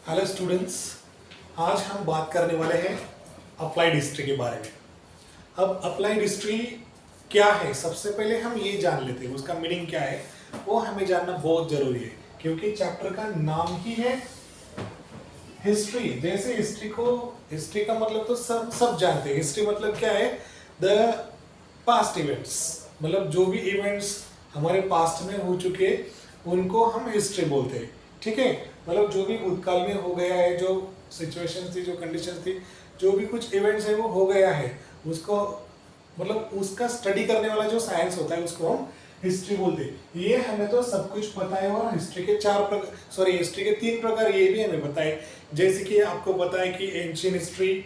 Hello students, आज हम बात करने वाले हैं अप्लाइड हिस्ट्री के बारे में। अब अप्लाइड हिस्ट्री क्या है, सबसे पहले हम ये जान लेते हैं उसका मीनिंग क्या है। वो हमें जानना बहुत जरूरी है क्योंकि चैप्टर का नाम ही है हिस्ट्री। जैसे हिस्ट्री का मतलब तो सब जानते हैं। हिस्ट्री मतलब क्या है? द पास्ट इवेंट्स, मतलब जो भी इवेंट्स हमारे पास्ट में हो चुके उनको हम हिस्ट्री बोलते हैं। ठीक है, मतलब जो भी भूतकाल में हो गया है, जो सिचुएशन थी, जो कंडीशन थी, जो भी कुछ इवेंट्स है वो हो गया है, उसको मतलब उसका स्टडी करने वाला जो साइंस होता है उसको हम हिस्ट्री बोलते हैं। ये हमें तो सब कुछ पता है और हिस्ट्री के हिस्ट्री के 3 प्रकार ये भी हमें पता है। जैसे कि आपको पता है कि एंशिएंट हिस्ट्री,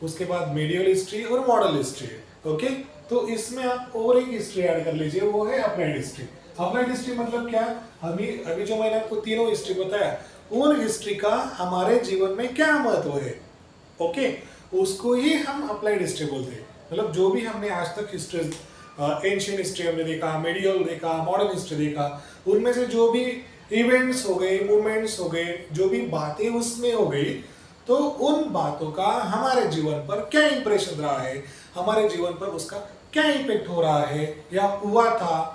उसके बाद मीडियल हिस्ट्री और मॉडर्न हिस्ट्री है। ओके, तो इसमें आप और एक हिस्ट्री ऐड कर लीजिए, वो है अप्लाइड हिस्ट्री। अप्लाइड हिस्ट्री मतलब क्या? अभी जो मैंने आपको तीनों हिस्ट्री बताया, उन हिस्ट्री का हमारे जीवन में क्या महत्व है, ओके, उसको ही हम अप्लाइड हिस्ट्री बोलते हैं। मतलब जो भी हमने आज तक हिस्ट्री, एंशिएंट हिस्ट्री हमने देखा, मीडियल देखा, मॉडर्न हिस्ट्री देखा, उनमें से जो भी इवेंट्स हो गए, मूवमेंट्स हो गए, जो भी बातें उसमें हो गई, तो उन बातों का हमारे जीवन पर क्या इंप्रेशन रहा है, हमारे जीवन पर उसका क्या इम्पेक्ट हो रहा है, या हुआ था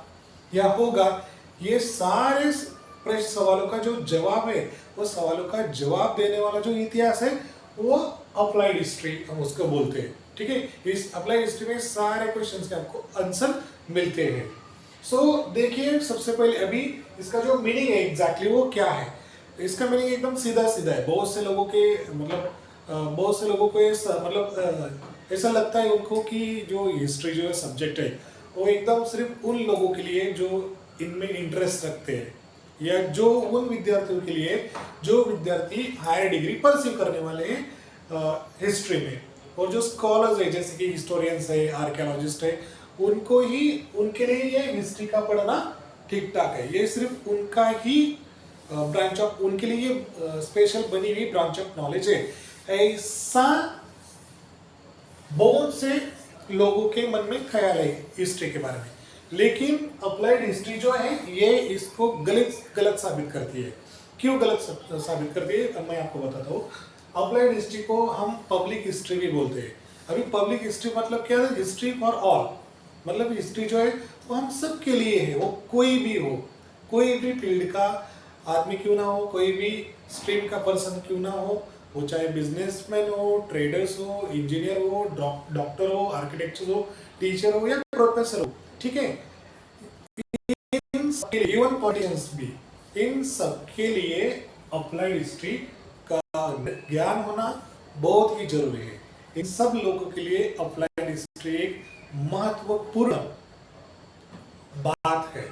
या होगा, ये सारे सवालों का जो जवाब है, वो सवालों का जवाब देने वाला जो इतिहास है, वो अप्लाइड हिस्ट्री हम उसको बोलते हैं। ठीक है, इस अप्लाइड हिस्ट्री में सारे क्वेश्चंस के आपको आंसर मिलते हैं। सो देखिए, सबसे पहले अभी इसका जो मीनिंग है एग्जैक्टली वो क्या है। इसका मीनिंग एकदम सीधा सीधा है। बहुत से लोगों को ऐसा लगता है उनको कि जो हिस्ट्री जो है सब्जेक्ट है, वो एकदम सिर्फ उन लोगों के लिए जो इनमें इंटरेस्ट रखते हैं, या जो उन विद्यार्थियों के लिए जो विद्यार्थी हायर डिग्री परस्यू करने वाले हैं हिस्ट्री में, और जो स्कॉलर्स है जैसे कि हिस्टोरियंस है, आर्कियोलॉजिस्ट है, उनके लिए ये हिस्ट्री का पढ़ना ठीक ठाक है। ये सिर्फ उनका ही ब्रांच ऑफ, उनके लिए स्पेशल बनी हुई ब्रांच ऑफ नॉलेज है, ऐसा बहुत से लोगों के मन में ख्याल है हिस्ट्री के बारे में। लेकिन अप्लाइड हिस्ट्री जो है ये इसको गलत साबित करती है। क्यों गलत साबित करती है, अब मैं आपको बताता हूँ। अप्लाइड हिस्ट्री को हम पब्लिक हिस्ट्री भी बोलते हैं। अभी पब्लिक हिस्ट्री मतलब क्या है? हिस्ट्री फॉर ऑल, मतलब हिस्ट्री जो है वो हम सब के लिए है। वो कोई भी हो, कोई भी फील्ड का आदमी क्यों ना हो, कोई भी स्ट्रीम का पर्सन क्यों ना हो, वो चाहे बिजनेसमैन हो, ट्रेडर्स हो, इंजीनियर हो, डॉक्टर हो, आर्किटेक्चर हो, टीचर हो या प्रोफेसर हो, ठीक है, इवन पॉलिटिशियंस भी, इन सब के लिए अप्लाइड हिस्ट्री का ज्ञान होना बहुत ही जरूरी है। इन सब लोगों के लिए अप्लाइड हिस्ट्री एक महत्वपूर्ण बात है।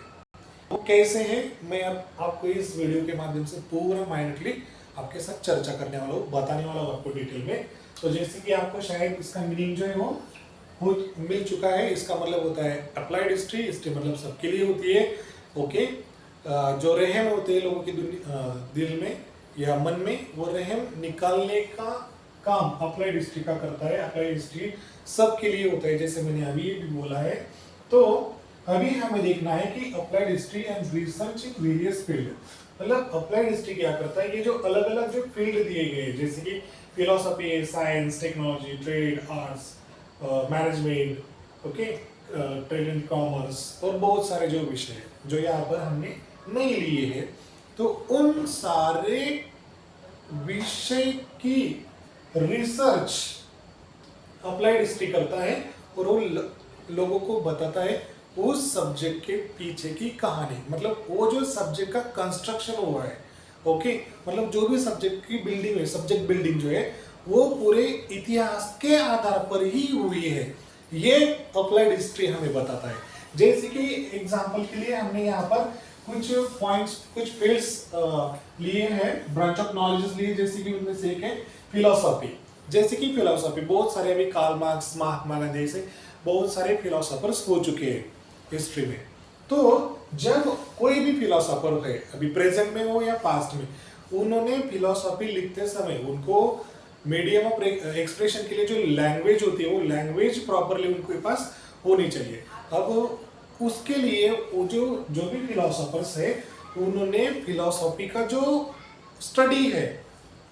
वो कैसे है, मैं अब आपको इस वीडियो के माध्यम से पूरा माइंडली आपके साथ चर्चा करने वाला हूँ, बताने वाला हूँ आपको डिटेल में। तो जैसे कि आपको शायद इसका मीनिंग जो है वो मिल चुका है। इसका मतलब होता है अप्लाइड हिस्ट्री। हिस्ट्री मतलब सबके लिए होती है, ओके। जो रहम होते हैं लोगों के दिल में या मन में, वो रहम निकालने का काम अप्लाइड हिस्ट्री का करता है। अप्लाइड हिस्ट्री सबके लिए होता है, जैसे मैंने अभी भी बोला है। तो अभी हमें देखना है कि applied history and research in various field, मतलब अप्लाइड हिस्ट्री क्या करता है। ये जो अलग अलग जो फील्ड दिए गए, जैसे कि philosophy, science, technology, trade, arts, management, okay, trade and commerce, और बहुत सारे जो विषय जो यहाँ पर हमने नहीं लिए हैं, तो उन सारे विषय की रिसर्च अप्लाइड हिस्ट्री करता है और वो लोगों को बताता है उस सब्जेक्ट के पीछे की कहानी, मतलब वो जो सब्जेक्ट का कंस्ट्रक्शन हुआ है, ओके, मतलब जो भी सब्जेक्ट की बिल्डिंग है, सब्जेक्ट बिल्डिंग जो है वो पूरे इतिहास के आधार पर ही हुई है, ये अप्लाइड हिस्ट्री हमें बताता है। जैसे कि एग्जांपल के लिए हमने यहाँ पर कुछ पॉइंट्स, कुछ फील्ड्स लिए हैं, ब्रांच ऑफ नॉलेजेस लिए, जैसे कि उनमें से एक है फिलोसॉफी। जैसे कि फिलोसॉफी बहुत सारे, अभी कार्ल मार्क्स, महात्मा गांधी से बहुत सारे फिलोसोफर्स हो चुके हैं हिस्ट्री में। तो जब कोई भी फिलोसोफर है, अभी प्रेजेंट में हो या पास्ट में, उन्होंने फिलोसॉफी लिखते समय उनको मीडियम ऑफ एक्सप्रेशन के लिए जो लैंग्वेज होती है, वो लैंग्वेज प्रॉपरली उनके पास होनी चाहिए। अब उसके लिए वो जो भी फिलोसोफर्स है, उन्होंने फिलोसॉफी का जो स्टडी है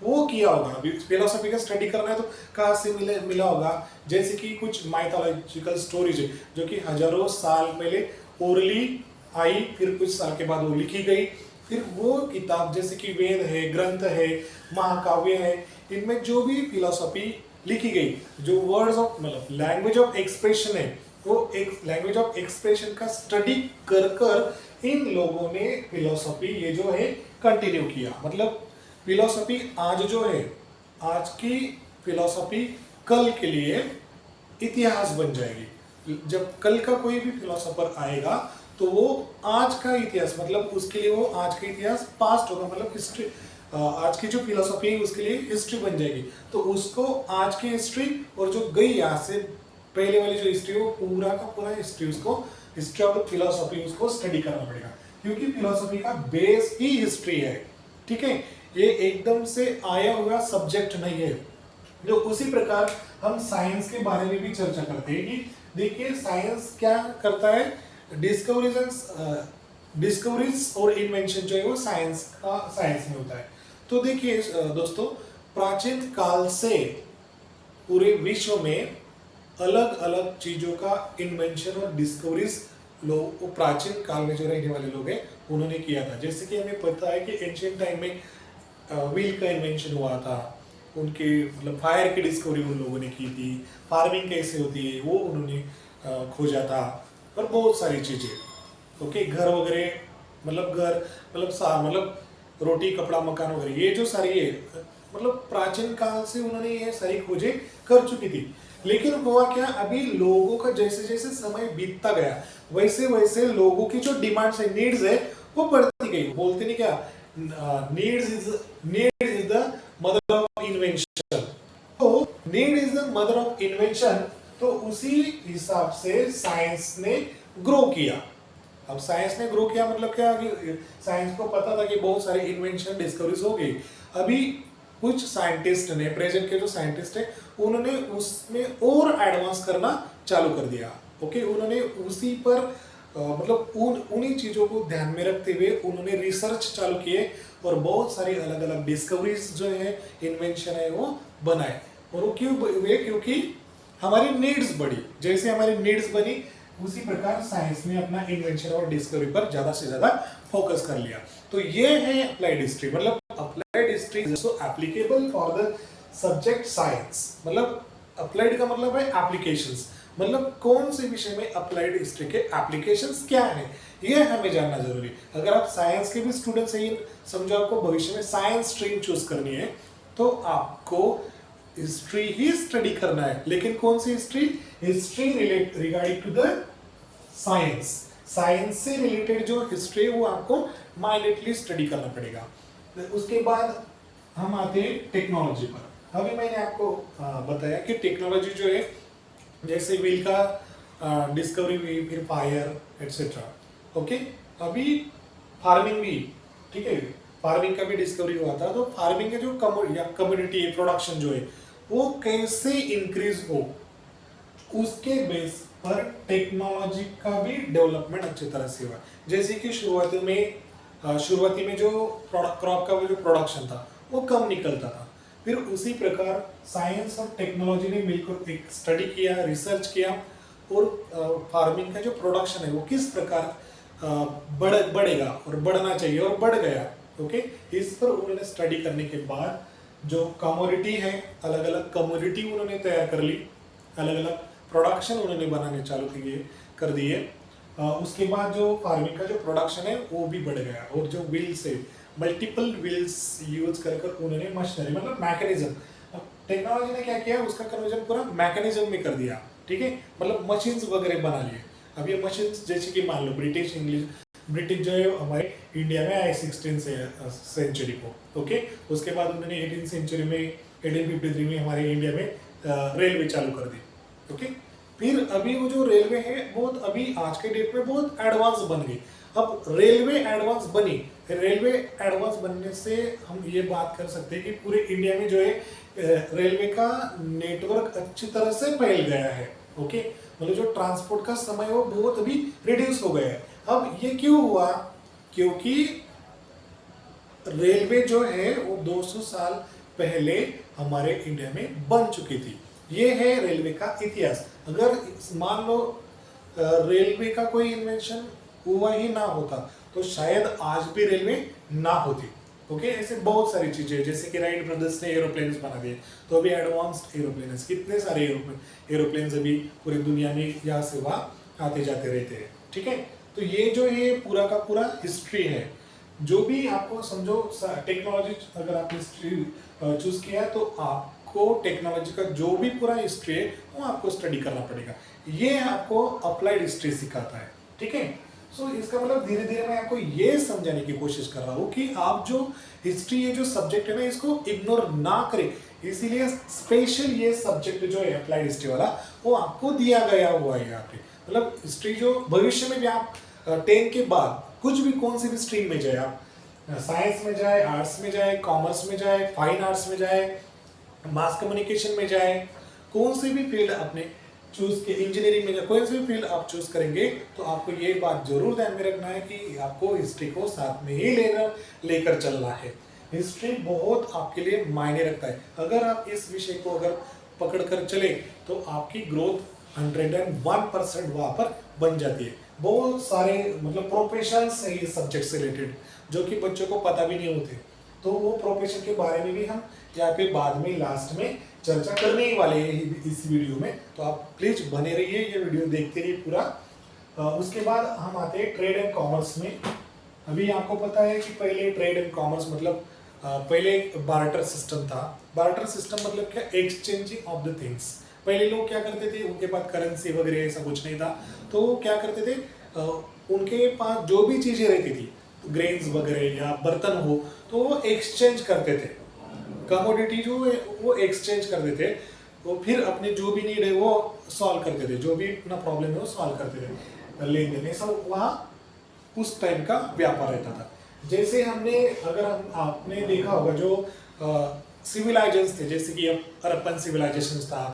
वो किया होगा। अभी फिलोसफी का स्टडी करना है तो कहाँ से मिला होगा, जैसे कि कुछ माइथोलॉजिकल स्टोरीज है जो कि हजारों साल पहले ओरली आई, फिर कुछ साल के बाद वो लिखी गई, फिर वो किताब जैसे कि वेद है, ग्रंथ है, महाकाव्य है, इनमें जो भी फिलोसफी लिखी गई, जो वर्ड्स ऑफ मतलब लैंग्वेज ऑफ एक्सप्रेशन है, वो एक लैंग्वेज ऑफ एक्सप्रेशन का स्टडी कर कर इन लोगों ने फिलोसफी ये जो है कंटिन्यू किया। मतलब फिलोसफी आज जो है, आज की फिलोसफी कल के लिए इतिहास बन जाएगी। जब कल का कोई भी फिलोसोफर आएगा तो वो आज का इतिहास, मतलब उसके लिए वो आज का इतिहास पास्ट होगा, मतलब हिस्ट्री, आज की जो फिलोसफी है उसके लिए हिस्ट्री बन जाएगी। तो उसको आज की हिस्ट्री और जो गई यहाँ से पहले वाली जो हिस्ट्री, वो पूरा का पूरा हिस्ट्री, उसको हिस्ट्री ऑफ द फिलोसफी उसको स्टडी करना पड़ेगा, क्योंकि फिलोसफी का बेस ही हिस्ट्री है। ठीक है, ये एकदम से आया हुआ सब्जेक्ट नहीं है। जो उसी प्रकार हम साइंस के बारे में भी चर्चा करते हैं कि देखिए साइंस क्या करता है, डिस्कवरीज और इन्वेंशन जो है वो साइंस में होता है। तो देखिए दोस्तों, प्राचीन काल से पूरे विश्व में अलग अलग चीजों का इन्वेंशन और डिस्कवरीज लोग, वो प्राचीन काल में जो रहने वाले लोग हैं उन्होंने किया था। जैसे कि हमें पता है कि एंशियंट टाइम में व्हील का इन्वेंशन हुआ था, उनके मतलब फायर की डिस्कवरी उन लोगों ने की थी, फार्मिंग कैसे होती है वो उन्होंने खोजा था, और बहुत सारी चीज़ें। ओके, घर वगैरह, मतलब घर मतलब रोटी कपड़ा मकान वगैरह, ये जो सारी है मतलब प्राचीन काल से उन्होंने ये सारी खोजें कर चुकी थी। लेकिन हुआ क्या, अभी लोगों का जैसे जैसे समय बीतता गया वैसे वैसे लोगों की जो डिमांड्स है, नीड्स है, वो बढ़ती गई। बोलते नहीं क्या, need is the mother of invention. तो need is the mother of invention, तो उसी हिसाब से साइंस ने ग्रो किया। अब साइंस ने ग्रो किया मतलब क्या, कि साइंस को पता था कि बहुत सारे इन्वेंशन डिस्कवरीज हो गई। अभी कुछ साइंटिस्ट ने, प्रेजेंट के जो साइंटिस्ट है, उन्होंने उसमें और एडवांस करना चालू कर दिया। ओके, उन्होंने उसी पर मतलब उन्हीं चीज़ों को ध्यान में रखते हुए उन्होंने रिसर्च चालू किए और बहुत सारी अलग अलग डिस्कवरीज जो है, इन्वेंशन है, वो बनाए। और वो क्यों हुए, क्योंकि हमारी नीड्स बढ़ी। जैसे हमारी नीड्स बनी उसी प्रकार साइंस ने अपना इन्वेंशन और डिस्कवरी पर ज़्यादा से ज़्यादा फोकस कर लिया। तो ये है अप्लाइड हिस्ट्री। मतलब applied history is also applicable for the subject science. मतलब अप्लाइड का मतलब है एप्लीकेशंस, मतलब कौन से विषय में अप्लाइड हिस्ट्री के एप्लीकेशंस क्या है, ये हमें जानना जरूरी। अगर आप साइंस के भी स्टूडेंट्स हैं, समझो आपको भविष्य में साइंस स्ट्रीम चूज करनी है, तो आपको हिस्ट्री ही स्टडी करना है। लेकिन कौन सी history? History regarding to the science. Science से रिलेटेड जो हिस्ट्री है वो आपको माइंडेडली स्टडी करना पड़ेगा। उसके बाद हम आते हैं टेक्नोलॉजी पर। अभी मैंने आपको बताया कि टेक्नोलॉजी जो है, जैसे व्हील का डिस्कवरी हुई, फिर फायर एटसेट्रा। ओके, अभी फार्मिंग भी, ठीक है, फार्मिंग का भी डिस्कवरी हुआ था। तो फार्मिंग का जो कम्युनिटी प्रोडक्शन जो है वो कैसे इंक्रीज हो, उसके बेस पर टेक्नोलॉजी का भी डेवलपमेंट अच्छी तरह से हुआ। जैसे कि शुरुआती में जो क्रॉप का वो जो प्रोडक्शन था वो कम निकलता था, फिर उसी प्रकार साइंस और टेक्नोलॉजी ने मिलकर एक स्टडी किया, रिसर्च किया, और फार्मिंग का जो प्रोडक्शन है वो किस प्रकार बढ़ेगा और बढ़ना चाहिए, और बढ़ गया। ओके, इस पर उन्होंने स्टडी करने के बाद जो कमोडिटी है, अलग अलग कमोडिटी उन्होंने तैयार कर ली, अलग अलग प्रोडक्शन उन्होंने बनाने चालू कर दिए। उसके बाद जो फार्मिंग का जो प्रोडक्शन है वो भी बढ़ गया, और जो व्हील्स है, मल्टीपल व्हील्स यूज कर उन्होंने मशीनरी मतलब मैकेनिज्म, टेक्नोलॉजी ने क्या किया, उसका कन्वर्जन पूरा मैकेनिज्म में कर दिया। ठीक है, मतलब मशीन्स वगैरह बना लिए। अब ये मशीन्स जैसे कि मान लो ब्रिटिश जो है हमारे इंडिया में आए 16 सेंचुरी को। ओके, उसके बाद उन्होंने 18 सेंचुरी में 1853 में हमारे इंडिया में रेलवे चालू कर दी। ओके, फिर अभी वो जो रेलवे है बहुत अभी आज के डेट में बहुत एडवांस बन गई। अब रेलवे एडवांस बनी, रेलवे एडवांस बनने से हम ये बात कर सकते हैं कि पूरे इंडिया में जो है रेलवे का नेटवर्क अच्छी तरह से फैल गया है। ओके, मतलब जो ट्रांसपोर्ट का समय है वो बहुत अभी रिड्यूस हो गया है। अब ये क्यों हुआ? क्योंकि रेलवे जो है वो 200 साल पहले हमारे इंडिया में बन चुकी थी। ये है रेलवे का इतिहास। अगर मान लो रेलवे का कोई इन्वेंशन हुआ ही ना होता तो शायद आज भी रेलवे ना होती। ओके, ऐसे बहुत सारी चीजें, जैसे कि राइट ब्रदर्स ने एरोप्लेन्स बना दिए, तो अभी एडवांस्ड एरोप्लेन्स, कितने सारे एरोप्लेन्स अभी पूरी दुनिया में यहाँ से वहाँ आते जाते रहते हैं। ठीक है, तो ये जो है पूरा का पूरा हिस्ट्री है। जो भी आपको समझो टेक्नोलॉजी, अगर आप हिस्ट्री चूज किया है तो आपको टेक्नोलॉजी का जो भी पूरा हिस्ट्री है वो आपको स्टडी करना पड़ेगा। ये आपको अप्लाइड हिस्ट्री सिखाता है। ठीक है, सो इसका मतलब धीरे धीरे मैं आपको ये समझाने की कोशिश कर रहा हूँ कि आप जो हिस्ट्री, ये जो सब्जेक्ट है ना, इसको इग्नोर ना करें। इसीलिए स्पेशल ये सब्जेक्ट जो है अप्लाइड हिस्ट्री वाला, वो आपको दिया गया हुआ है यहाँ पे। मतलब हिस्ट्री जो भविष्य में भी आप 10 के बाद कुछ भी, कौन सी भी स्ट्रीम में जाए, आप साइंस में जाए, आर्ट्स में जाए, कॉमर्स में जाए, फाइन आर्ट्स में जाए, मास कम्युनिकेशन में जाए, कौन सी भी फील्ड आपने चूज के, इंजीनियरिंग में जाए, कोई सी भी फील्ड आप चूज करेंगे तो आपको ये बात जरूर ध्यान में रखना है कि आपको हिस्ट्री को साथ में ही लेकर चलना है। हिस्ट्री बहुत आपके लिए मायने रखता है। अगर आप इस विषय को अगर पकड़ कर चले तो आपकी ग्रोथ 101% वहां पर बन जाती है। बहुत सारे मतलब प्रोफेशंस है ये सब्जेक्ट से रिलेटेड, जो कि बच्चों को पता भी नहीं होते। तो वो प्रोफेशन के बारे में भी हम यहाँ पे बाद में लास्ट में चर्चा करने ही वाले हैं इस वीडियो में। तो आप प्लीज बने रहिए, ये वीडियो देखते रहिए पूरा। उसके बाद हम आते हैं ट्रेड एंड कॉमर्स में। अभी आपको पता है कि पहले ट्रेड एंड कॉमर्स मतलब पहले बार्टर सिस्टम था। बार्टर सिस्टम मतलब क्या? Exchanging of the things. पहले लोग क्या करते थे, उनके पास करेंसी वगैरह ऐसा कुछ नहीं था, तो वो क्या करते थे, उनके पास जो भी चीजें रहती थी, ग्रेन्स वगैरह या बर्तन हो, तो वो एक्सचेंज करते थे। कमोडिटी जो है वो एक्सचेंज करते थे, वो फिर अपने जो भी नीड है वो सॉल्व करते थे, जो भी अपना प्रॉब्लम है वो सॉल्व करते थे। लेन देन सब वहाँ उस टाइम का व्यापार रहता था। जैसे हमने, अगर हम आपने देखा होगा जो सिविलाइजेशन थे, जैसे कि हड़प्पन सिविलाइजेशन था,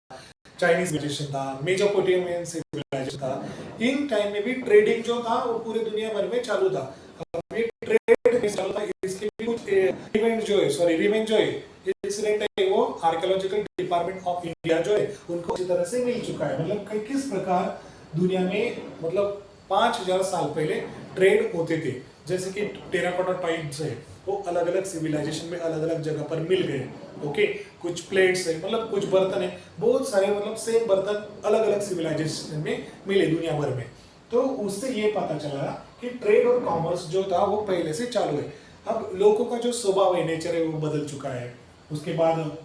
चाइनीज सिविलाइजेशन था, मेसोपोटामियन सिविलाइजेशन था, इन टाइम में भी ट्रेडिंग जो था वो पूरे दुनिया भर में चालू था। अब ये ट्रेड चालू था, इसके भी कुछ इवेंट जो है, सॉरी रिवेंज जो है, इंसिडेंट है, वो आर्कियोलॉजिकल डिपार्टमेंट ऑफ इंडिया जो है उनको इसी तरह से मिल चुका है। मतलब किस प्रकार दुनिया में मतलब 5000 साल पहले ट्रेड होते थे। जैसे कि टेराकोटा टाइप्स है, वो अलग अलग सिविलाइजेशन में अलग अलग जगह पर मिल गए। ओके, कुछ प्लेट्स है, मतलब कुछ बर्तन है, बहुत सारे मतलब सेम बर्तन अलग अलग सिविलाइजेशन में मिले दुनिया भर में। तो उससे ये पता चला कि ट्रेड और कॉमर्स जो था वो पहले से चालू है। अब लोगों का जो स्वभाव है, नेचर है, वो बदल चुका है। उसके बाद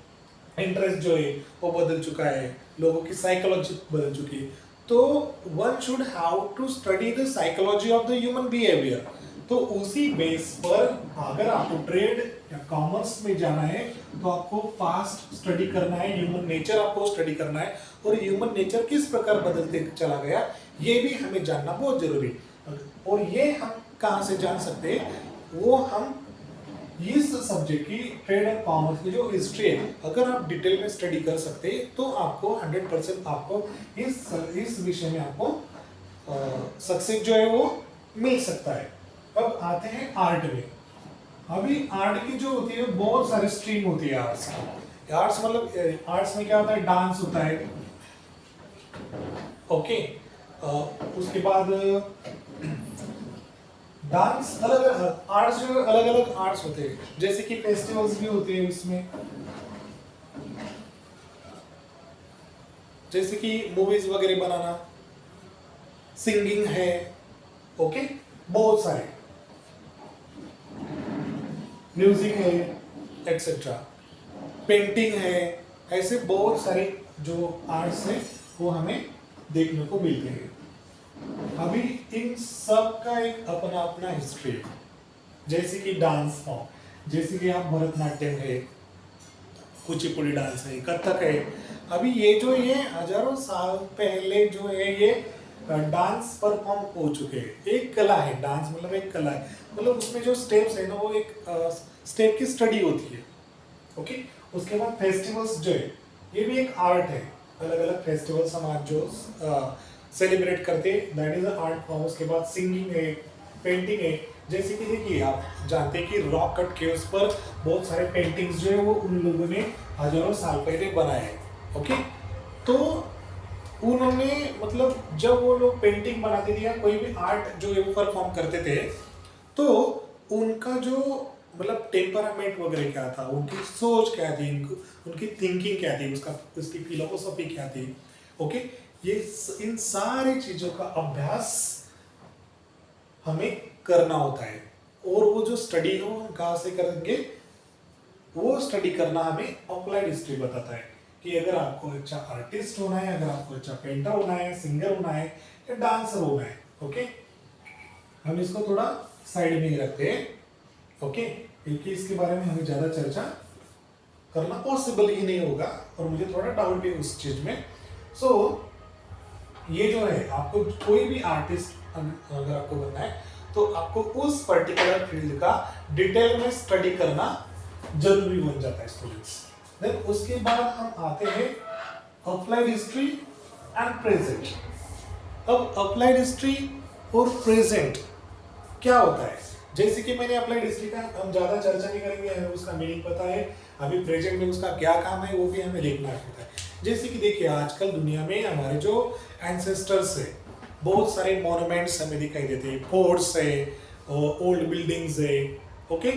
इंटरेस्ट जो है वो बदल चुका है, लोगों की साइकोलॉजी बदल चुकी है। तो one should how to study the psychology of the human behaviour. तो उसी बेस पर अगर आपको ट्रेड या कॉमर्स में जाना है तो आपको फास्ट स्टडी करना है, ह्यूमन नेचर आपको स्टडी करना है, और ह्यूमन नेचर किस प्रकार बदलते चला गया ये भी हमें जानना बहुत जरूरी है। और ये हम कहाँ से जान सकते हैं, वो हम इस सब्जेक्ट की ट्रेड एंड कॉमर्स की जो हिस्ट्री है, अगर आप डिटेल में स्टडी कर सकते हैं तो आपको 100% आपको इस विषय में आपको सक्सेस जो है वो मिल सकता है। अब आते हैं आर्ट में। अभी आर्ट की जो होती है बहुत सारी स्ट्रीम होती है आर्ट्स की। आर्ट्स मतलब आर्ट्स में क्या होता है, डांस होता है, ओके, उसके बाद डांस, अलग अलग आर्ट्स जो अलग अलग आर्ट्स होते हैं, जैसे कि फेस्टिवल्स भी होते हैं उसमें, जैसे कि मूवीज वगैरह बनाना, सिंगिंग है, ओके, बहुत सारे म्यूजिक है, एक्सेट्रा, पेंटिंग है, ऐसे बहुत सारे जो आर्ट्स है वो हमें देखने को मिलते हैं। अभी इन सब का एक अपना अपना हिस्ट्री है। जैसे कि डांस फॉर्म, जैसे कि आप भरतनाट्यम है, कुचिपुड़ी डांस है, कथक है। अभी ये जो ये हजारों साल पहले जो है ये डांस परफॉर्म हो चुके हैं। एक कला है, डांस मतलब एक कला है, मतलब उसमें जो स्टेप्स है ना वो एक स्टेप की स्टडी होती है। ओके, उसके बाद फेस्टिवल्स जो है ये भी एक आर्ट है। अलग अलग फेस्टिवल्स हम आज जो सेलिब्रेट करते हैं, दैट इज आर्ट फॉर्म। उसके बाद सिंगिंग है, पेंटिंग है, जैसे कि देखिए आप जानते हैं कि रॉक कट केव्स पर बहुत सारे पेंटिंग्स जो है वो उन लोगों ने हजारों साल पहले बनाए हैं। ओके, तो उन्होंने मतलब जब वो लोग पेंटिंग बनाते थे या कोई भी आर्ट जो है वो परफॉर्म करते थे, तो उनका जो मतलब टेम्परामेंट वगैरह क्या था, उनकी सोच क्या थी, उनकी थिंकिंग क्या थी, उसकी फिलोसफी क्या थी। ओके, ये इन सारी चीजों का अभ्यास हमें करना होता है। और वो जो स्टडी हो हम कहाँ से करेंगे, वो स्टडी करना हमें अप्लाइड हिस्ट्री बताता है कि अगर आपको अच्छा आर्टिस्ट होना है, अगर आपको अच्छा पेंटर होना है, सिंगर होना है या डांसर होना है। ओके, हम इसको थोड़ा साइड में ही रखते हैं। ओके, क्योंकि इसके बारे में हमें ज्यादा चर्चा करना पॉसिबल ही नहीं होगा और मुझे थोड़ा डाउट भी उस चीज में। सो ये जो है, आपको कोई भी आर्टिस्ट अगर आपको बनना है तो आपको उस पर्टिकुलर फील्ड का डिटेल में स्टडी करना जरूरी बन जाता है स्टूडेंट्स। देन उसके बाद हम आते हैं अप्लाइड हिस्ट्री एंड प्रेजेंट। अब अप्लाइड हिस्ट्री और प्रेजेंट क्या होता है, जैसे कि मैंने अप्लाइड हिस्ट्री का हम ज्यादा चर्चा नहीं करेंगे, हमें उसका मीनिंग पता है। अभी प्रेजेंट में उसका क्या काम है वो भी हमें देखना होता है। जैसे कि देखिए आजकल दुनिया में हमारे जो एंसेस्टर्स है, बहुत सारे मॉन्यूमेंट्स हमें दिखाई देते हैं, फोर्ट्स है, ओल्ड बिल्डिंग्स है। ओके,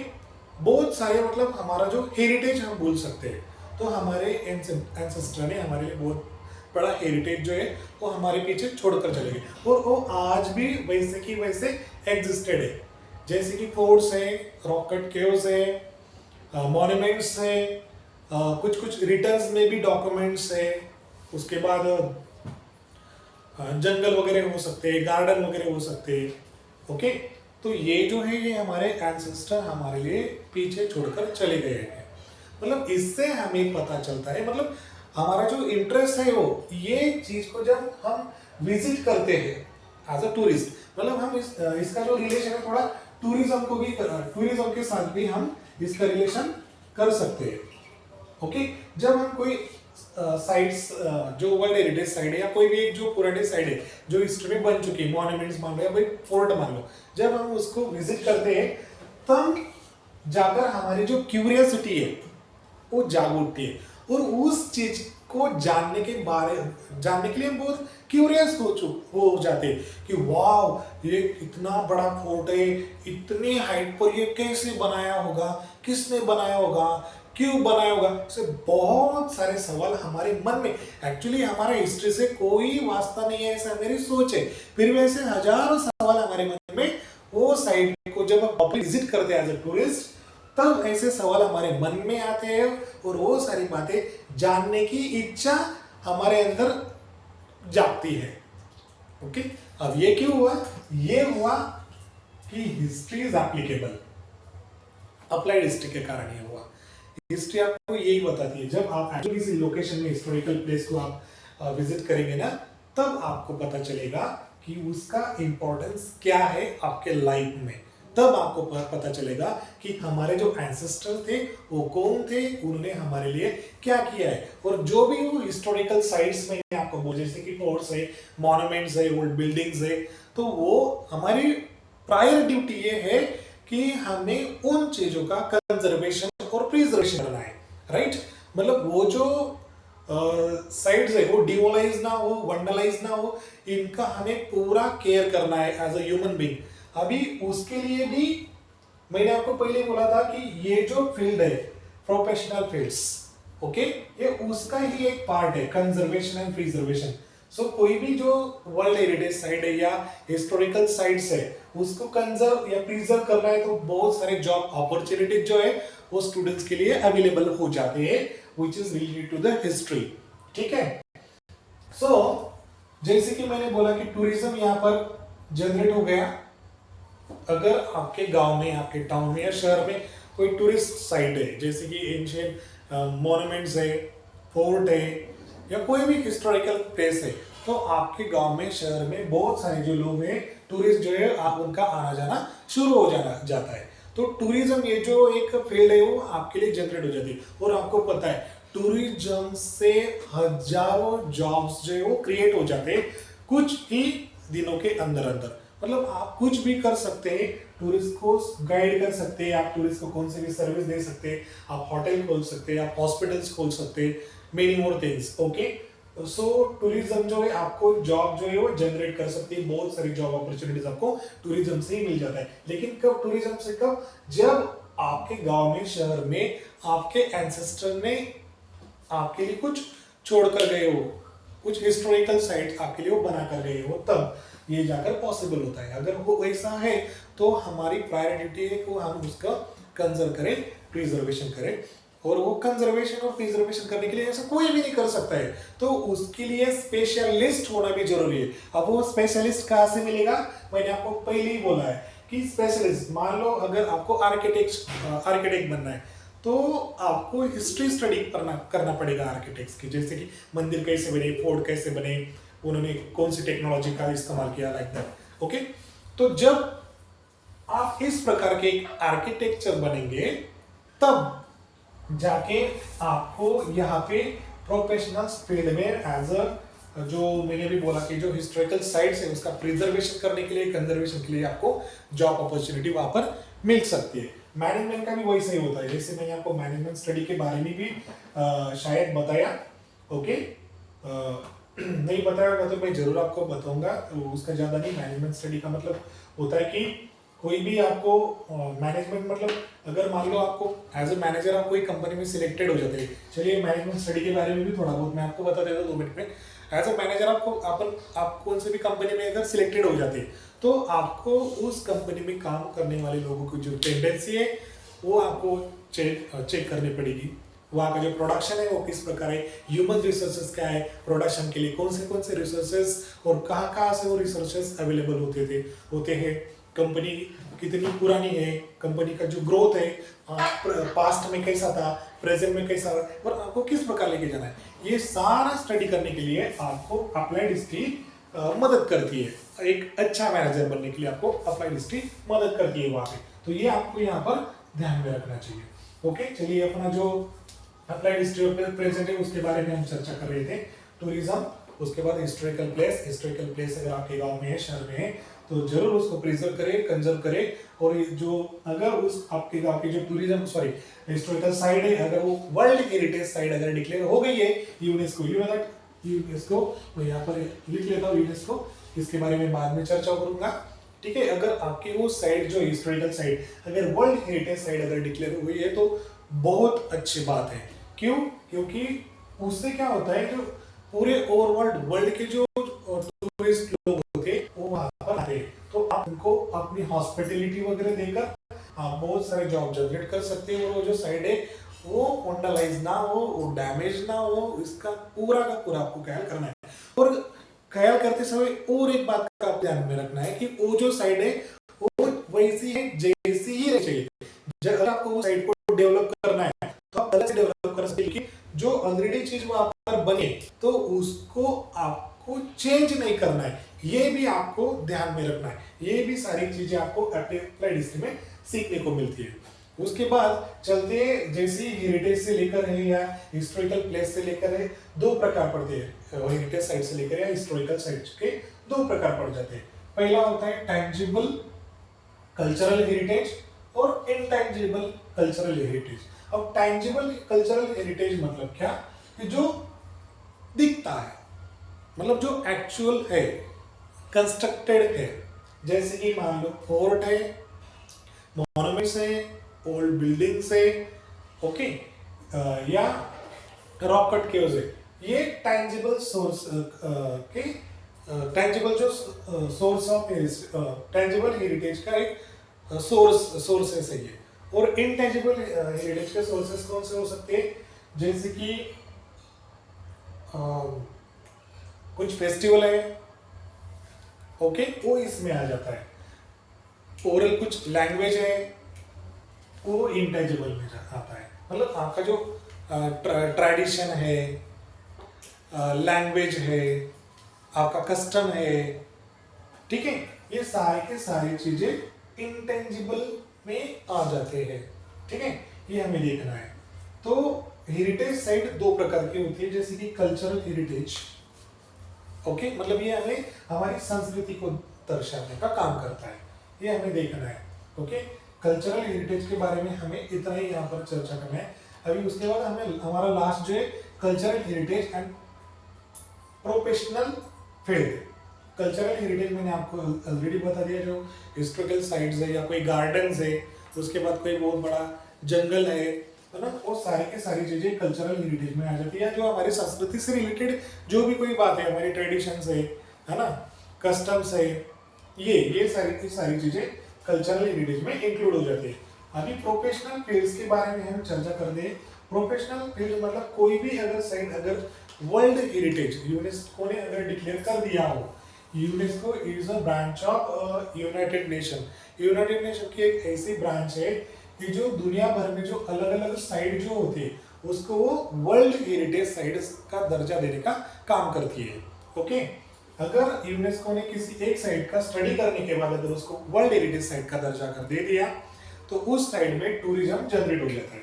बहुत सारे मतलब हमारा जो हेरिटेज हम बोल सकते हैं। तो हमारे एंसेस्टर ने हमारे लिए बहुत बड़ा हेरिटेज जो है वो हमारे पीछे छोड़कर चले गए और वो आज भी वैसे की वैसे एग्जिस्टेड है। जैसे कि फोर्ट्स है, रॉक कट केव्स है, मॉन्यूमेंट्स है, कुछ कुछ रिटर्न्स में भी डॉक्यूमेंट्स है। उसके बाद जंगल वगैरह हो सकते हैं, गार्डन वगैरह हो सकते हैं। ओके, तो ये जो है ये हमारे एंसेस्टर हमारे लिए पीछे छोड़कर चले गए हैं। मतलब इससे हमें पता चलता है, मतलब हमारा जो इंटरेस्ट है वो ये चीज को जब हम विजिट करते हैं एज अ टूरिस्ट, मतलब हम इसका जो रिलेशन है थोड़ा टूरिज्म के साथ भी हम इसका रिलेशन कर सकते हैं। ओके, जब हम कोई साइट्स जो वर्ल्ड हेरिटेज साइट है या कोई भी एक जो पुरानी साइट है जो हिस्ट्री में बन चुकी है, मॉन्यूमेंट्स मान लो या भाई फोर्ट मान लो, जब हम उसको विजिट करते हैं तब जाकर हमारी जो क्यूरियोसिटी है वो जाग उठती है और उस चीज को जानने के लिए हम बहुत क्यूरियस हो जाते हैं कि वाह ये इतना बड़ा फोर्ट है, इतनी हाइट पर ये कैसे बनाया होगा, किसने बनाया होगा, क्यों बनाया होगा। ऐसे बहुत सारे सवाल हमारे मन में, एक्चुअली हमारा हिस्ट्री से कोई वास्ता नहीं है ऐसा मेरी सोच है, फिर भी ऐसे हजारों सवाल हमारे मन में, वो साइट को जब हम विजिट करते हैं एज ए टूरिस्ट तब ऐसे सवाल हमारे मन में आते हैं और वो सारी बातें जानने की इच्छा हमारे अंदर जागती है। ओके, अब ये क्यों हुआ, ये हुआ कि history is applicable, applied history के कारण ये हुआ। हिस्ट्री आपको यही बताती है, जब आप एक्चुअली किसी लोकेशन में हिस्टोरिकल प्लेस को आप विजिट करेंगे ना, तब आपको पता चलेगा कि उसका इंपॉर्टेंस क्या है आपके लाइफ में। तब आपको पता चलेगा कि हमारे जो एंसेस्टर थे वो कौन थे, उन्होंने हमारे लिए क्या किया है। और जो भी वो हिस्टोरिकल साइट्स में आपको बोल, जैसे कि फोर्ट्स है, मॉन्यूमेंट्स है, ओल्ड बिल्डिंग्स है, तो वो हमारी प्रायर ड्यूटी ये है कि हमें उन चीजों का कंजर्वेशन और प्रिजर्वेशन करना है। राइट, मतलब वो जो साइट्स है वो डिमोलाइज ना हो, वंडलाइज ना हो, इनका हमें पूरा केयर करना है एज अ ह्यूमन बीइंग। अभी उसके लिए भी मैंने आपको पहले बोला था कि ये जो फील्ड है प्रोफेशनल फील्ड्स, ओके, ये उसका ही एक पार्ट है कंजर्वेशन एंड प्रिजर्वेशन। सो कोई भी जो वर्ल्ड हेरिटेज साइट है या हिस्टोरिकल साइट्स है उसको कंजर्व या प्रिजर्व करना है तो बहुत सारे जॉब अपॉर्चुनिटीज जो है वो स्टूडेंट्स के लिए अवेलेबल हो जाते हैं which is related to the history. ठीक है, सो जैसे कि मैंने बोला कि टूरिज्म यहाँ पर जनरेट हो गया। अगर आपके गांव में, आपके टाउन में या शहर में कोई टूरिस्ट साइट है, जैसे कि एंशिएंट मॉन्यूमेंट्स है, फोर्ट है या कोई भी हिस्टोरिकल प्लेस है, तो आपके गांव में, शहर में बहुत सारे जो लोग हैं टूरिस्ट जो है आप उनका आना जाना शुरू हो जाता है। तो टूरिज्म ये जो एक फील्ड है वो आपके लिए जनरेट हो जाती है। और आपको पता है टूरिज्म से हजारों जॉब्स जो है वो क्रिएट हो जाते हैं कुछ ही दिनों के अंदर अंदर। मतलब आप कुछ भी कर सकते हैं टूरिस्ट को गाइड कर सकते हैं, आप टूरिस्ट को कौन सी भी सर्विस दे सकते हैं, आप होटल खोल सकते हैं, आप हॉस्पिटल्स खोल सकते हैं, मेनी मोर थिंग्स। ओके, सो टूरिज्म जो है आपको जॉब जो है वो जनरेट कर सकती है, बहुत सारी जॉब अपॉर्चुनिटीज आपको टूरिज्म से ही मिल जाता है। लेकिन कब टूरिज्म से, कब जब आपके गांव में, शहर में आपके एंसेस्टर ने आपके लिए कुछ छोड़ कर गए हो, कुछ हिस्टोरिकल साइट आपके लिए वो बना कर गए हो, तब ये जाकर पॉसिबल होता है। अगर वो ऐसा है तो हमारी प्रायोरिटी है कि हम उसका कंजर्व करें, प्रिजर्वेशन करें। और वो कंजर्वेशन और प्रिजर्वेशन करने के लिए ऐसा कोई भी नहीं कर सकता है, तो उसके लिए स्पेशलिस्ट होना भी जरूरी है। अब वो स्पेशलिस्ट कहाँ से मिलेगा? मैंने आपको पहले ही बोला है कि स्पेशलिस्ट, मान लो अगर आपको आर्किटेक्ट बनना है तो आपको हिस्ट्री स्टडी करना पड़ेगा आर्किटेक्ट्स की, जैसे कि मंदिर कैसे बने, फोर्ट कैसे बने, उन्होंने कौन सी टेक्नोलॉजी का इस्तेमाल किया, लाइक दैट। ओके, तो जब आप इस प्रकार के एक आर्किटेक्चर बनेंगे तब जाके आपको यहाँ पे प्रोफेशनल फील्ड में एज अ, जो मैंने भी बोला कि जो हिस्टोरिकल साइट्स है उसका प्रिजर्वेशन करने के लिए, कंजर्वेशन के लिए आपको जॉब अपॉर्चुनिटी वहां पर मिल सकती है। मैनेजमेंट का भी वही सही होता है, जैसे मैंने आपको मैनेजमेंट स्टडी के बारे में भी शायद बताया। ओके, नहीं बताया होगा तो मैं जरूर आपको बताऊंगा, तो उसका ज्यादा नहीं। मैनेजमेंट स्टडी का मतलब होता है कि कोई भी आपको मैनेजमेंट मतलब अगर मान लो आपको एज ए मैनेजर आप कोई कंपनी में सिलेक्टेड हो जाते हैं, चलिए मैनेजमेंट स्टडी के बारे में भी थोड़ा बहुत मैं आपको बता देता हूँ 2 मिनट में। एज ए मैनेजर आप कौन से भी कंपनी में अगर सिलेक्टेड हो जाते हैं तो आपको उस कंपनी में काम करने वाले लोगों की जो टेंडेंसी है वो आपको चेक करनी पड़ेगी। वहाँ का जो प्रोडक्शन है वो किस प्रकार है, ह्यूमन रिसोर्सेज क्या है, प्रोडक्शन के लिए कौन से रिसोर्सेज और कहाँ से वो रिसोर्सेज अवेलेबल होते हैं, कंपनी कितनी पुरानी है, कंपनी का जो ग्रोथ है पास्ट में कैसा था, प्रेजेंट में कैसा है, और आपको किस प्रकार लेके जाना है, ये सारा स्टडी करने के लिए आपको अप्लाइड हिस्ट्री मदद करती है। एक अच्छा मैनेजर बनने के लिए आपको अप्लाइड हिस्ट्री मदद करती है वहाँ पे, तो ये आपको यहाँ पर ध्यान में रखना चाहिए। ओके, चलिए अपना जो अप्लाइड हिस्ट्री और प्रेजेंट है उसके बारे में हम चर्चा कर रहे थे, टूरिज्म, उसके बाद हिस्टोरिकल प्लेस अगर आपके गांव में है, शहर में है तो जरूर उसको प्रिजर्व करें, कंजर्व करें। और जो अगर उस आपके गांव की जो टूरिज्म हिस्टोरिकल साइट है, अगर वो वर्ल्ड हेरिटेज साइट अगर डिक्लेयर हो गई है यूनेस्को, मैं यहाँ पर लिख लेता हूँ यूनेस्को, इसके बारे में बाद में चर्चा करूंगा। ठीक है, अगर आपकी वो साइट जो हिस्टोरिकल साइट अगर वर्ल्ड हेरिटेज साइट अगर डिक्लेयर हो गई है तो बहुत अच्छी बात है। क्यों? क्योंकि उससे क्या होता है, जो पूरे ओवरऑल वर्ल्ड के जो टूरिस्ट लोग होते हैं वो वहां पर आते हैं, तो आप उनको अपनी हॉस्पिटैलिटी वगैरह देकर आप बहुत सारे जॉब जनरेट कर सकते हैं। और वो जो साइड है वो वैंडलाइज ना हो, वो डैमेज ना हो, इसका पूरा का पूरा आपको ख्याल करना है। और ख्याल करते समय और एक बात का ध्यान में रखना है कि वो जो साइड है वो वैसी है जैसी ही रहनी चाहिए। जब आपको वो साइड को डेवलप करना है तो आप अलग से डेवलप कर सकते हैं, जो ऑलरेडी चीज वहां पर बने तो उसको आपको चेंज नहीं करना है, ये भी आपको ध्यान में रखना है। ये भी सारी चीजें आपको अप्लाइड हिस्ट्री में सीखने को मिलती है। उसके बाद चलते हैं, जैसे हेरिटेज से लेकर है या हिस्टोरिकल प्लेस से लेकर है, 2 प्रकार पड़ते हैं, हेरिटेज साइट से लेकर या हिस्टोरिकल साइट के 2 प्रकार पड़ जाते हैं। पहला होता है टैंजिबल कल्चरल हेरिटेज और इनटैंजिबल कल्चरल हेरिटेज। अब टैंजिबल कल्चरल हेरिटेज मतलब क्या, कि जो दिखता है, मतलब जो एक्चुअल है, कंस्ट्रक्टेड है, जैसे कि मान लो फोर्ट है, मॉन्यूमेंट्स है, ओल्ड बिल्डिंग्स है, ओके, या रॉक कट केव्स है, ये टैंजिबल सोर्स के टैंजिबल जो सोर्स ऑफ टैंजिबल हेरिटेज का एक सोर्सेस है ये। और इनटैंजिबल हेरिटेज के सोर्सेस कौन से हो सकते हैं, जैसे कि कुछ फेस्टिवल है, ओके, वो इसमें आ जाता है। ओरल कुछ लैंग्वेज है वो इनटैंजिबल में आता है, मतलब आपका जो ट्रेडिशन है, लैंग्वेज है, आपका कस्टम है, ठीक है, ये सारे के सारी चीजें इंटेंजिबल में आ जाते हैं। ठीक है, ये हमें देखना है। तो हेरिटेज साइट 2 प्रकार की होती है, जैसे कि कल्चरल हेरिटेज, ओके, मतलब ये हमें हमारी संस्कृति को दर्शाने का काम करता है, ये हमें देखना है। ओके, कल्चरल हेरिटेज के बारे में हमें इतना ही यहाँ पर चर्चा करना है। अभी उसके बाद हमें हमारा लास्ट जो है cultural heritage and professional field. Cultural heritage मैंने आपको ऑलरेडी बता दिया, जो हिस्टोरिकल साइट्स है या कोई गार्डन्स है, उसके बाद कोई बहुत बड़ा जंगल है ना, वो सारी की सारी चीजें कल्चरल हेरिटेज में आ जाती है। जो हमारी संस्कृति से रिलेटेड जो भी कोई बात है, हमारी ट्रेडिशंस है ना, कस्टम्स है, ये सारी की सारी चीजें कल्चरल हेरिटेज में इंक्लूड हो जाती है। अभी प्रोफेशनल फील्ड्स के बारे में हम चर्चा कर दें। प्रोफेशनल फील्ड मतलब कोई भी अगर साइट अगर वर्ल्ड हेरिटेज यूनेस्को ने अगर डिक्लेयर कर दिया हो, UNESCO is a branch of United nation. United nation की एक ऐसी ब्रांच है कि जो दुनिया भर में जो अलग अलग साइट जो होती है उसको वो वर्ल्ड हेरिटेज साइट्स का दर्जा देने का काम करती है। ओके, अगर यूनेस्को ने किसी एक साइट का स्टडी करने के बाद अगर उसको वर्ल्ड हेरिटेज साइट का दर्जा कर दे दिया तो उस साइड में टूरिज्म जनरेट हो जाता है।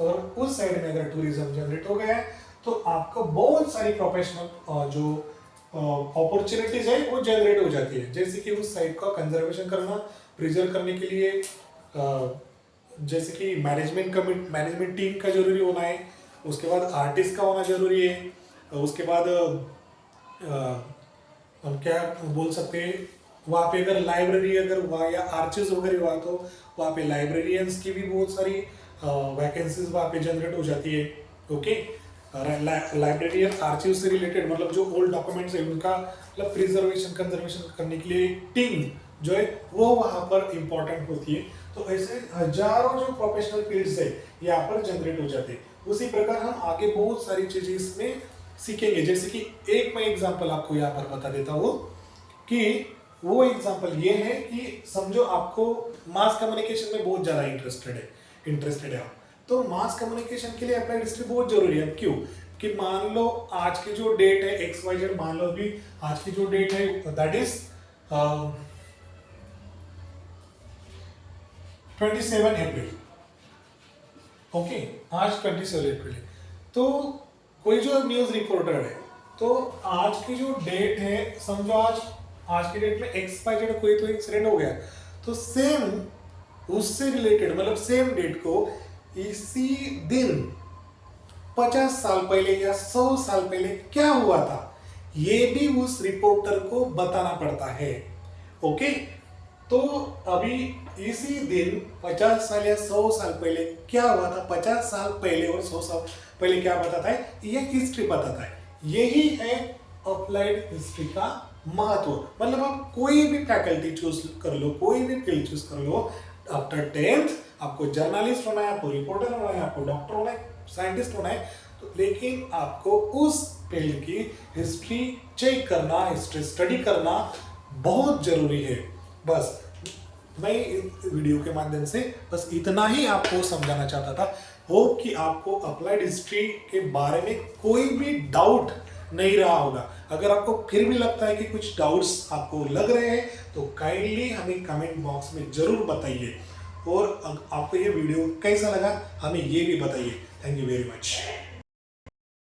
और उस साइड में अगर टूरिज्म जनरेट हो गया है तो आपको बहुत सारी प्रोफेशनल जो अपॉर्चुनिटीज है वो जनरेट हो जाती है। जैसे कि उस साइट का कंजर्वेशन करना, प्रिजर्व करने के लिए जैसे कि मैनेजमेंट टीम का जरूरी होना है, उसके बाद आर्टिस्ट का होना जरूरी है, उसके बाद हम क्या बोल सकते हैं, वहाँ पे अगर लाइब्रेरी अगर हुआ या आर्चिव्स वगैरह हुआ तो वहाँ पे लाइब्रेरियंस की भी बहुत सारी वैकेंसीज वहाँ पे जनरेट हो जाती है। ओके, लाइब्रेरियन आर्चिव से रिलेटेड मतलब जो ओल्ड डॉक्यूमेंट्स है उनका मतलब प्रिजर्वेशन कंजर्वेशन करने के लिए टीम जो है वो वहाँ पर इम्पोर्टेंट होती है। तो ऐसे हजारों जो प्रोफेशनल फील्ड्स है यहाँ पर जनरेट हो जाते हैं। उसी प्रकार हम आगे बहुत सारी चीजें इसमें सीखेंगे। जैसे कि एक मैं एग्जांपल आपको यहाँ पर बता देता हूँ कि वो एग्जांपल ये है कि समझो आपको मास कम्युनिकेशन में बहुत ज्यादा इंटरेस्टेड है आप, तो मास कम्युनिकेशन के लिए अप्लाइड हिस्ट्री बहुत जरूरी है। क्यों कि मान लो आज की जो डेट है XYZ, मान लो अभी आज की जो डेट है दैट इज 27 अप्रैल। ओके, आज 27 अप्रैल है। तो कोई जो न्यूज रिपोर्टर है तो आज की जो डेट है, समझो आज की डेट में XYZ कोई तो इंसिडेंट हो गया, तो सेम उससे रिलेटेड मतलब सेम डेट को इसी दिन 50 साल पहले या 100 साल पहले क्या हुआ था ये भी उस रिपोर्टर को बताना पड़ता है। ओके, तो अभी इसी दिन 50 साल या 100 साल पहले क्या हुआ था, 50 साल पहले और 100 साल पहले क्या बताता है, ये हिस्ट्री बताता है। यही है अप्लाइड हिस्ट्री का महत्व। मतलब आप कोई भी फैकल्टी चूज कर लो, कोई भी फील्ड चूज कर लो, आफ्टर 10th आपको जर्नलिस्ट होना है, आपको रिपोर्टर होना है, आपको डॉक्टर होना है, साइंटिस्ट होना है, तो लेकिन आपको उस फील्ड की हिस्ट्री चेक करना, हिस्ट्री स्टडी करना बहुत जरूरी है। बस मैं इस वीडियो के माध्यम से बस इतना ही आपको समझाना चाहता था। होप कि आपको अप्लाइड हिस्ट्री के बारे में कोई भी डाउट नहीं रहा होगा। अगर आपको फिर भी लगता है कि कुछ डाउट्स आपको लग रहे हैं तो काइंडली हमें कमेंट बॉक्स में जरूर बताइए, और आपको ये वीडियो कैसा लगा हमें ये भी बताइए। Thank you very much.